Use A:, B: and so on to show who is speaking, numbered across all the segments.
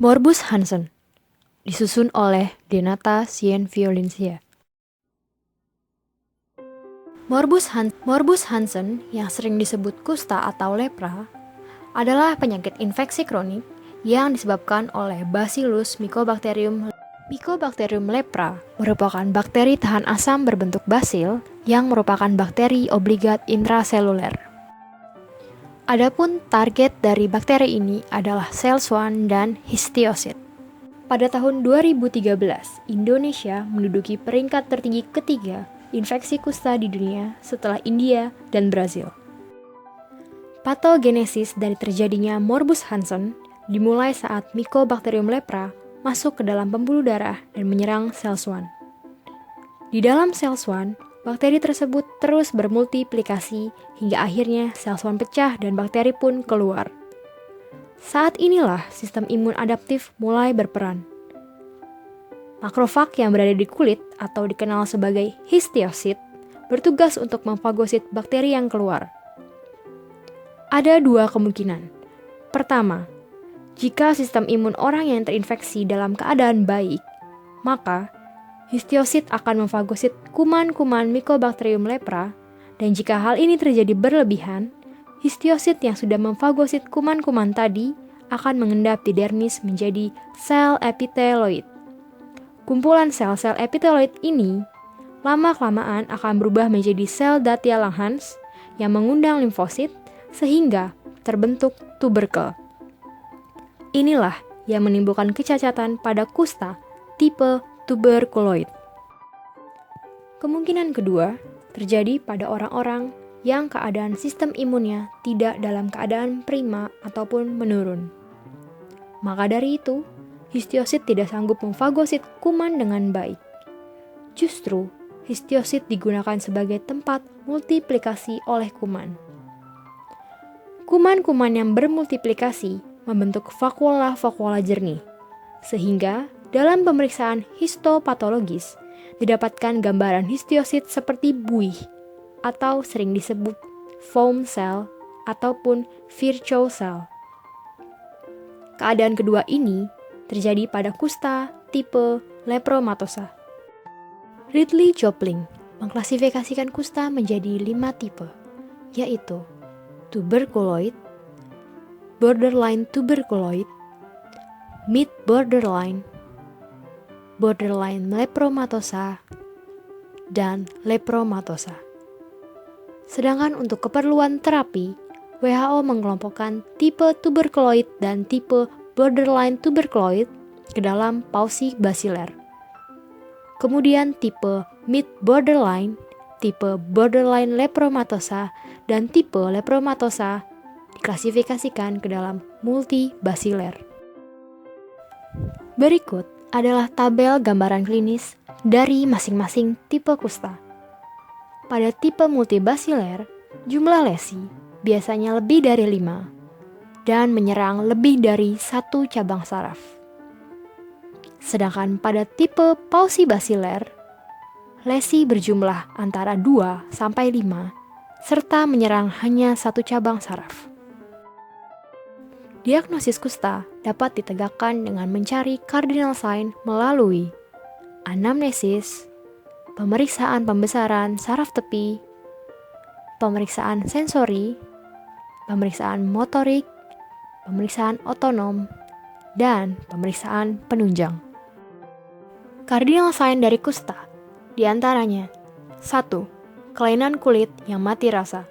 A: Morbus Hansen, disusun oleh Denata Cienviolencia. Morbus Hansen yang sering disebut kusta atau lepra adalah penyakit infeksi kronik yang disebabkan oleh Bacillus Mycobacterium. Mycobacterium lepra merupakan bakteri tahan asam berbentuk basil yang merupakan bakteri obligat intraseluler. Adapun target dari bakteri ini adalah sel swan dan histiosit. Pada tahun 2013, Indonesia menduduki peringkat tertinggi ketiga infeksi kusta di dunia setelah India dan Brazil. Patogenesis dari terjadinya Morbus Hansen dimulai saat Mycobacterium lepra masuk ke dalam pembuluh darah dan menyerang sel swan. Di dalam sel swan, bakteri tersebut terus bermultiplikasi hingga akhirnya sel swan pecah dan bakteri pun keluar. Saat inilah sistem imun adaptif mulai berperan. Makrofag yang berada di kulit atau dikenal sebagai histiosit bertugas untuk memfagosit bakteri yang keluar. Ada dua kemungkinan. Pertama, jika sistem imun orang yang terinfeksi dalam keadaan baik, maka histiosit akan memfagosit kuman-kuman Mycobacterium lepra, dan jika hal ini terjadi berlebihan, histiosit yang sudah memfagosit kuman-kuman tadi akan mengendap di dermis menjadi sel epiteloid. Kumpulan sel-sel epiteloid ini lama-kelamaan akan berubah menjadi sel Datia Langhans yang mengundang limfosit sehingga terbentuk tuberkel. Inilah yang menimbulkan kecacatan pada kusta tipe tuberkuloid. Kemungkinan kedua terjadi pada orang-orang yang keadaan sistem imunnya tidak dalam keadaan prima ataupun menurun. Maka dari itu, histiosit tidak sanggup memfagosit kuman dengan baik. Justru, histiosit digunakan sebagai tempat multiplikasi oleh kuman. Kuman-kuman yang bermultiplikasi membentuk vakuola-vakuola jernih, sehingga dalam pemeriksaan histopatologis didapatkan gambaran histiosit seperti buih atau sering disebut foam cell ataupun Virchow cell. Keadaan kedua ini terjadi pada kusta tipe lepromatosa. Ridley Jopling mengklasifikasikan kusta menjadi 5 tipe, yaitu tuberculoid, borderline tuberculoid, mid borderline, borderline lepromatosa, dan lepromatosa. Sedangkan untuk keperluan terapi, WHO mengelompokkan tipe tuberculoid dan tipe borderline tuberculoid ke dalam pauci basiler. Kemudian tipe mid borderline, tipe borderline lepromatosa, dan tipe lepromatosa diklasifikasikan ke dalam multibasiler. Berikut adalah tabel gambaran klinis dari masing-masing tipe kusta. Pada tipe multibasiler, jumlah lesi biasanya lebih dari 5 dan menyerang lebih dari 1 cabang saraf. Sedangkan pada tipe paucibasiler, lesi berjumlah antara 2 sampai 5 serta menyerang hanya 1 cabang saraf. Diagnosis kusta dapat ditegakkan dengan mencari cardinal sign melalui anamnesis, pemeriksaan pembesaran saraf tepi, pemeriksaan sensori, pemeriksaan motorik, pemeriksaan otonom, dan pemeriksaan penunjang. Cardinal sign dari kusta diantaranya 1. Kelainan kulit yang mati rasa.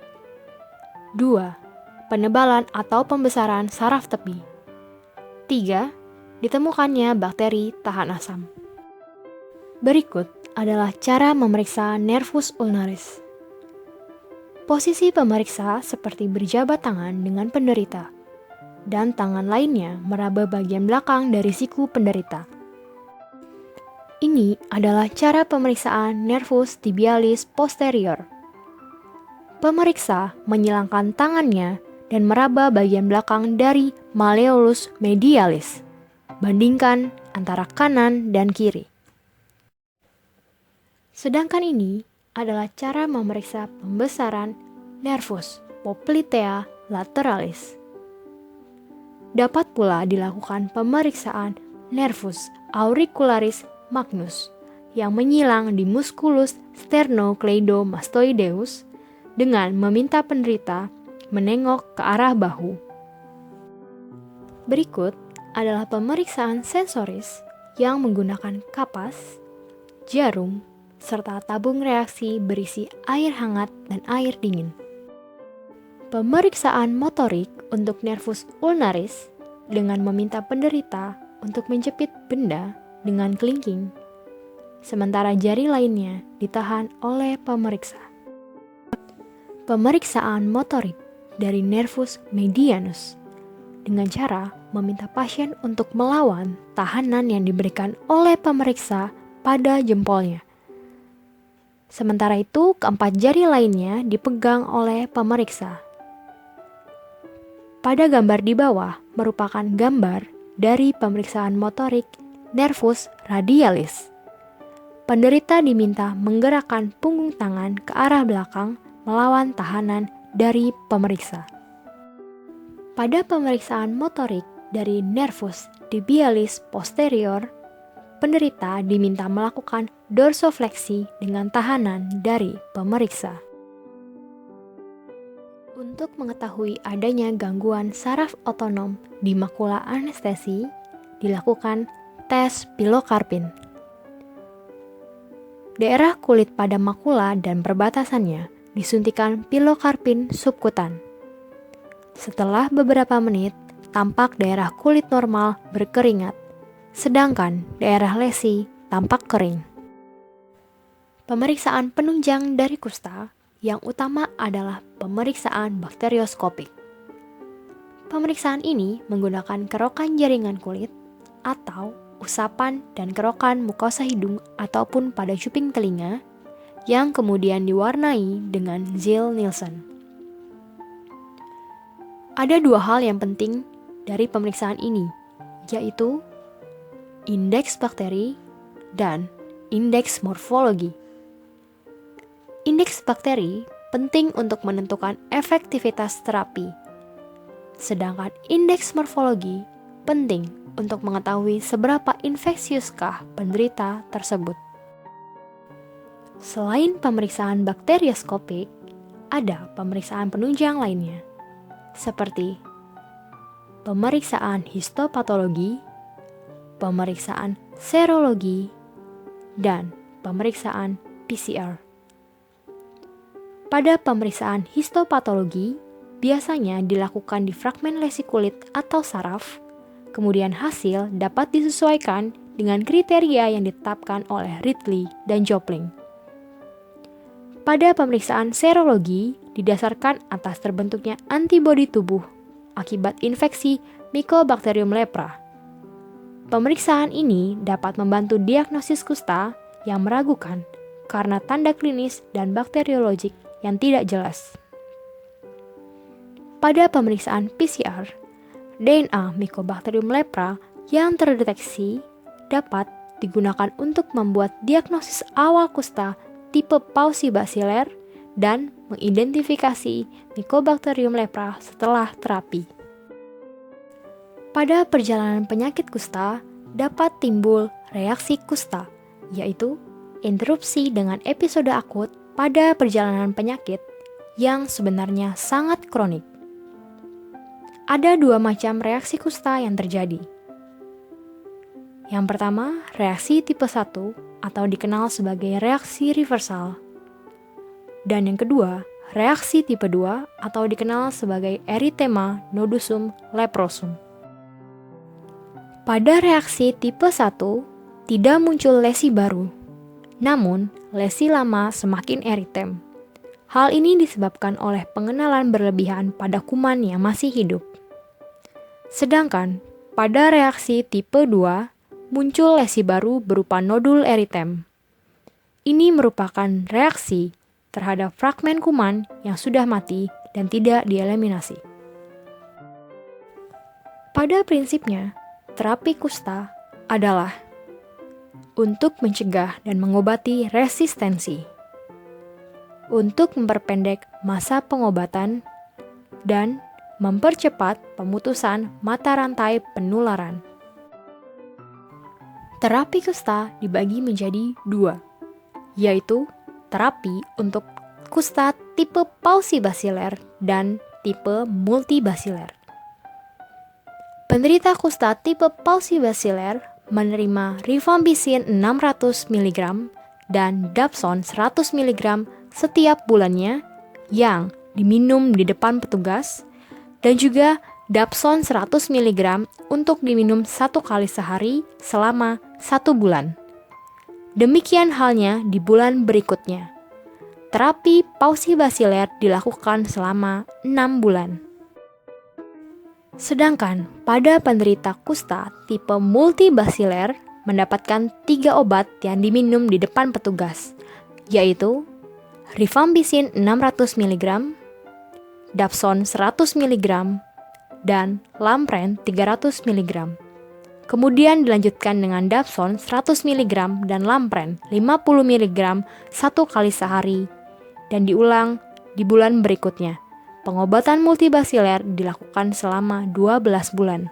A: 2. Penebalan atau pembesaran saraf tepi. 3. Ditemukannya bakteri tahan asam. Berikut adalah cara memeriksa nervus ulnaris. Posisi pemeriksa seperti berjabat tangan dengan penderita, dan tangan lainnya meraba bagian belakang dari siku penderita. Ini adalah cara pemeriksaan nervus tibialis posterior. Pemeriksa menyilangkan tangannya dan meraba bagian belakang dari malleolus medialis. Bandingkan antara kanan dan kiri. Sedangkan ini adalah cara memeriksa pembesaran nervus poplitea lateralis. Dapat pula dilakukan pemeriksaan nervus auricularis magnus yang menyilang di musculus sternocleidomastoideus dengan meminta penderita menengok ke arah bahu. Berikut adalah pemeriksaan sensoris yang menggunakan kapas, jarum, serta tabung reaksi berisi air hangat dan air dingin. Pemeriksaan motorik untuk nervus ulnaris dengan meminta penderita untuk menjepit benda dengan kelingking, sementara jari lainnya ditahan oleh pemeriksa. Pemeriksaan motorik dari nervus medianus dengan cara meminta pasien untuk melawan tahanan yang diberikan oleh pemeriksa pada jempolnya. Sementara itu, keempat jari lainnya dipegang oleh pemeriksa. Pada gambar di bawah merupakan gambar dari pemeriksaan motorik nervus radialis. Penderita diminta menggerakkan punggung tangan ke arah belakang melawan tahanan dari pemeriksa. Pada pemeriksaan motorik dari nervus tibialis posterior, penderita diminta melakukan dorsofleksi dengan tahanan dari pemeriksa. Untuk mengetahui adanya gangguan saraf otonom di makula anestesi, dilakukan tes pilokarpin. Daerah kulit pada makula dan perbatasannya disuntikan pilokarpin subkutan. Setelah beberapa menit, tampak daerah kulit normal berkeringat, sedangkan daerah lesi tampak kering. Pemeriksaan penunjang dari kusta yang utama adalah pemeriksaan bakterioskopik. Pemeriksaan ini menggunakan kerokan jaringan kulit atau usapan dan kerokan mukosa hidung ataupun pada cuping telinga yang kemudian diwarnai dengan Ziehl-Neelsen. Ada dua hal yang penting dari pemeriksaan ini, yaitu indeks bakteri dan indeks morfologi. Indeks bakteri penting untuk menentukan efektivitas terapi, sedangkan indeks morfologi penting untuk mengetahui seberapa infeksiuskah penderita tersebut. Selain pemeriksaan bakterioskopik, ada pemeriksaan penunjang lainnya, seperti pemeriksaan histopatologi, pemeriksaan serologi, dan pemeriksaan PCR. Pada pemeriksaan histopatologi, biasanya dilakukan di fragmen lesi kulit atau saraf, kemudian hasil dapat disesuaikan dengan kriteria yang ditetapkan oleh Ridley dan Jopling. Pada pemeriksaan serologi, didasarkan atas terbentuknya antibodi tubuh akibat infeksi Mycobacterium lepra. Pemeriksaan ini dapat membantu diagnosis kusta yang meragukan karena tanda klinis dan bakteriologik yang tidak jelas. Pada pemeriksaan PCR, DNA Mycobacterium lepra yang terdeteksi dapat digunakan untuk membuat diagnosis awal kusta tipe Pauci basiler dan mengidentifikasi Mycobacterium lepra setelah terapi. Pada perjalanan penyakit kusta dapat timbul reaksi kusta, yaitu interupsi dengan episode akut pada perjalanan penyakit yang sebenarnya sangat kronik. Ada dua macam reaksi kusta yang terjadi. Yang pertama, reaksi tipe 1 atau dikenal sebagai reaksi reversal. Dan yang kedua, reaksi tipe 2 atau dikenal sebagai erythema nodosum leprosum. Pada reaksi tipe 1, tidak muncul lesi baru, namun lesi lama semakin eritem. Hal ini disebabkan oleh pengenalan berlebihan pada kuman yang masih hidup. Sedangkan pada reaksi tipe 2, muncul lesi baru berupa nodul eritem. Ini merupakan reaksi terhadap fragmen kuman yang sudah mati dan tidak dieliminasi. Pada prinsipnya, terapi kusta adalah untuk mencegah dan mengobati resistensi, untuk memperpendek masa pengobatan, dan mempercepat pemutusan mata rantai penularan. Terapi kusta dibagi menjadi 2, yaitu terapi untuk kusta tipe pausibasiler dan tipe multibasiler. Penderita kusta tipe pausibasiler menerima rifampicin 600 mg dan dapson 100 mg setiap bulannya yang diminum di depan petugas, dan juga dapson 100 mg untuk diminum 1 kali sehari selama 1 bulan. Demikian halnya di bulan berikutnya. Terapi pausibasiler dilakukan selama 6 bulan. Sedangkan pada penderita kusta tipe multibasiler mendapatkan 3 obat yang diminum di depan petugas, yaitu rifampicin 600 mg, dapson 100 mg, dan lampren 300 mg. Kemudian dilanjutkan dengan dapson 100 mg dan lampren 50 mg 1 kali sehari, dan diulang di bulan berikutnya. Pengobatan multibasiler dilakukan selama 12 bulan.